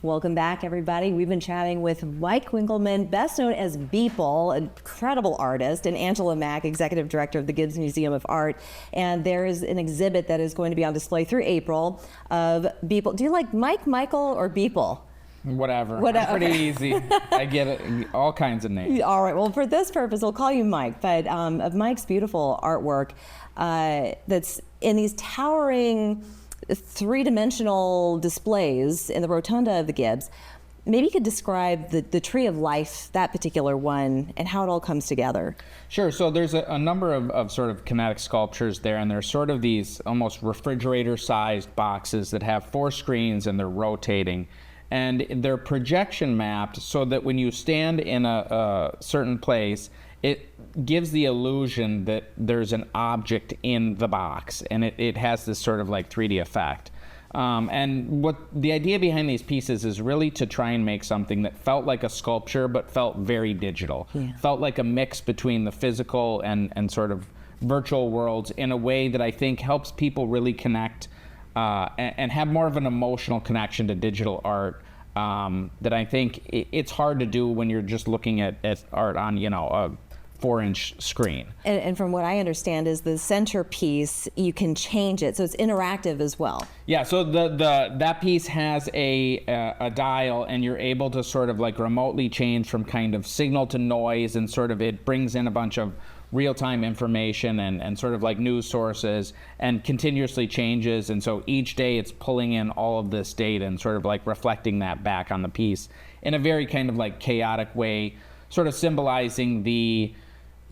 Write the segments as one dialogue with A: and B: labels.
A: Welcome back, everybody. We've been chatting with Mike Winkelmann, best known as Beeple, an incredible artist, and Angela Mack, executive director of the Gibbes Museum of Art. And there is an exhibit that is going to be on display through April of Beeple. Do you like Mike, Michael, or Beeple?
B: Whatever. I'm pretty easy. I get it. All kinds of names.
A: All right. Well, for this purpose, we'll call you Mike. But of Mike's beautiful artwork that's in these towering three-dimensional displays in the rotunda of the Gibbes, maybe you could describe the Tree of Life, that particular one, and how it all comes together.
B: Sure. So there's a number of sort of kinetic sculptures there, and they're sort of these almost refrigerator-sized boxes that have 4 screens and they're rotating. And they're projection mapped so that when you stand in a certain place, it gives the illusion that there's an object in the box, and it has this sort of like 3D effect. And what the idea behind these pieces is really to try and make something that felt like a sculpture but felt very digital. Yeah. Felt like a mix between the physical and sort of virtual worlds in a way that I think helps people really connect and have more of an emotional connection to digital art that I think it's hard to do when you're just looking at art on, a 4-inch screen.
A: And from what I understand is the centerpiece, you can change it, so it's interactive as well.
B: Yeah, so that piece has a dial, and you're able to sort of like remotely change from kind of signal to noise, and sort of it brings in a bunch of real-time information and sort of like news sources, and continuously changes. And so each day it's pulling in all of this data and sort of like reflecting that back on the piece in a very kind of like chaotic way, sort of symbolizing the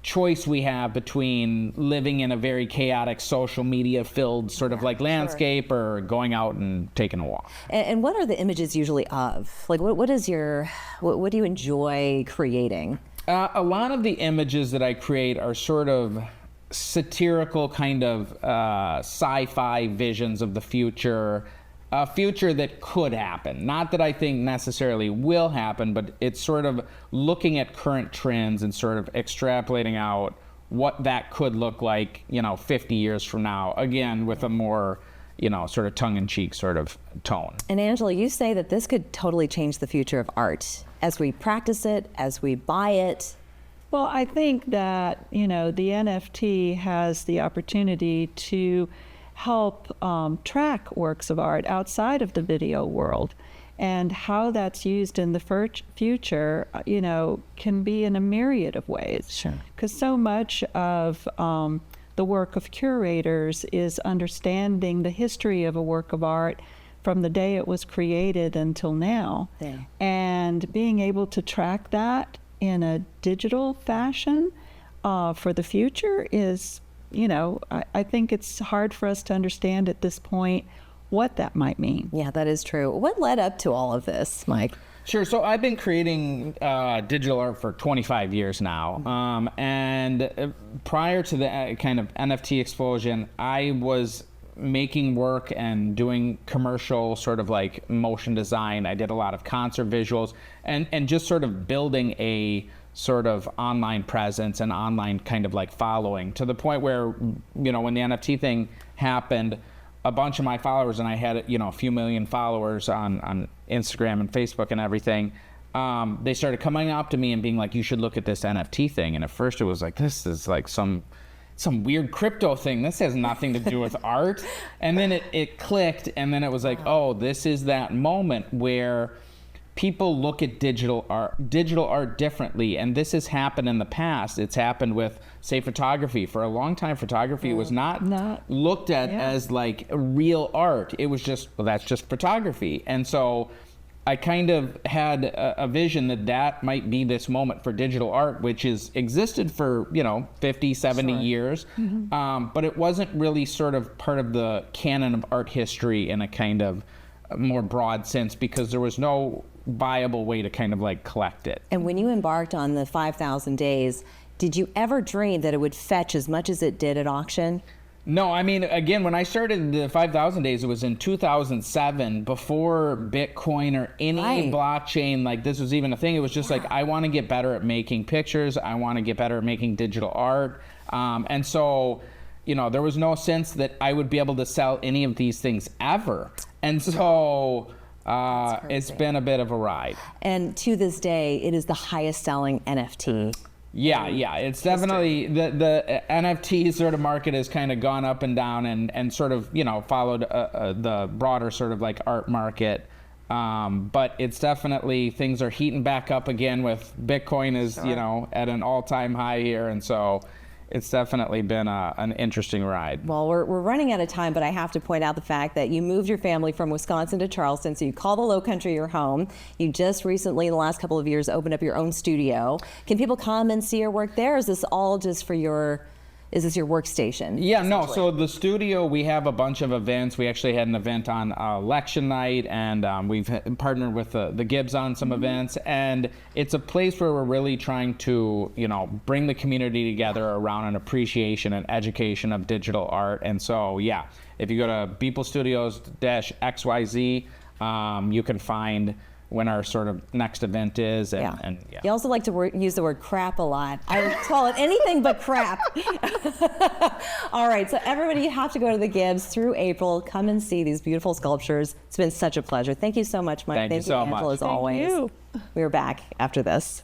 B: choice we have between living in a very chaotic social media filled sort of like landscape or going out and taking a walk.
A: And what are the images usually of? Like what do you enjoy creating?
B: A lot of the images that I create are sort of satirical kind of sci-fi visions of the future, a future that could happen. Not that I think necessarily will happen, but it's sort of looking at current trends and sort of extrapolating out what that could look like, 50 years from now, again, with a more, sort of tongue-in-cheek sort of tone.
A: And Angela, you say that this could totally change the future of art as we practice it, as we buy it.
C: Well, I think that, the NFT has the opportunity to help track works of art outside of the video world, and how that's used in the future, can be in a myriad of ways.
A: Sure.
C: Because so much of the work of curators is understanding the history of a work of art from the day it was created until now.
A: Yeah.
C: And being able to track that in a digital fashion for the future is, I think it's hard for us to understand at this point what that might mean.
A: Yeah, that is true. What led up to all of this, Mike?
B: Sure. So I've been creating digital art for 25 years now. And prior to the kind of NFT explosion, I was making work and doing commercial sort of like motion design. I did a lot of concert visuals and just sort of building a sort of online presence and online kind of like following, to the point where, when the NFT thing happened, a bunch of my followers, and I had, a few million followers on Instagram and Facebook and everything, they started coming up to me and being like, you should look at this NFT thing. And at first it was like, this is like some weird crypto thing. This has nothing to do with art. And then it clicked, and then it was like, oh, this is that moment where people look at digital art differently. And this has happened in the past. It's happened with, say, photography. For a long time, photography was not looked at as like real art. It was just, well, that's just photography. And so I kind of had a vision that might be this moment for digital art, which has existed for, 50, 70 years. Mm-hmm. But it wasn't really sort of part of the canon of art history in a kind of more broad sense, because there was no viable way to kind of like collect it.
A: And when you embarked on the 5,000 days, did you ever dream that it would fetch as much as it did at auction?
B: No, I mean, again, when I started the 5,000 days, it was in 2007, before Bitcoin or any blockchain like this was even a thing. It was just like, I want to get better at making pictures. I want to get better at making digital art. And so, there was no sense that I would be able to sell any of these things ever. And so it's been a bit of a ride.
A: And to this day, it is the highest selling NFT.
B: Yeah, it's definitely the NFT sort of market has kind of gone up and down and sort of, followed the broader sort of like art market. But it's definitely, things are heating back up again with Bitcoin is, at an all-time high here. And so it's definitely been an interesting ride.
A: Well, we're running out of time, but I have to point out the fact that you moved your family from Wisconsin to Charleston, so you call the Lowcountry your home. You just recently, in the last couple of years, opened up your own studio. Can people come and see your work there? Or is this all just for is this your workstation?
B: Yeah, no, so the studio, we have a bunch of events. We actually had an event on election night, and we've partnered with the Gibbes on some events. And it's a place where we're really trying to, bring the community together around an appreciation and education of digital art. And so, yeah, if you go to Beeple Studios-XYZ, you can find when our sort of next event is. And
A: You also like to use the word crap a lot. I would call it anything but crap. All right, so everybody, you have to go to the Gibbes through April. Come and see these beautiful sculptures. It's been such a pleasure. Thank you so much, Mike.
B: Thank you so
A: Angela,
B: much.
A: as always.
C: you.
A: We are back after this.